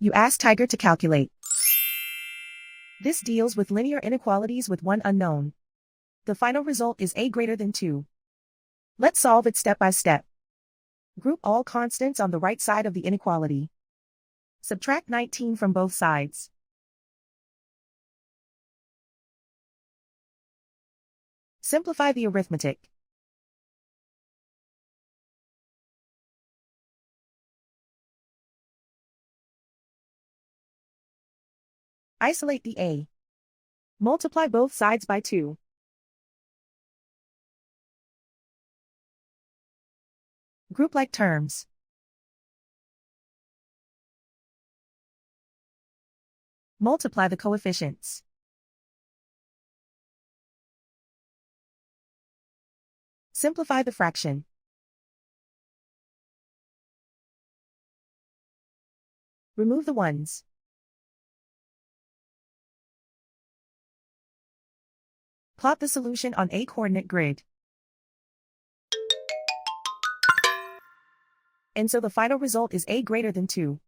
You ask Tiger to calculate. This deals with linear inequalities with one unknown. The final result is a greater than 2. Let's solve it step by step. Group all constants on the right side of the inequality. Subtract 19 from both sides. Simplify the arithmetic. Isolate the a. Multiply both sides by 2. Group like terms. Multiply the coefficients. Simplify the fraction. Remove the ones. Plot the solution on a coordinate grid. And so the final result is a greater than 2.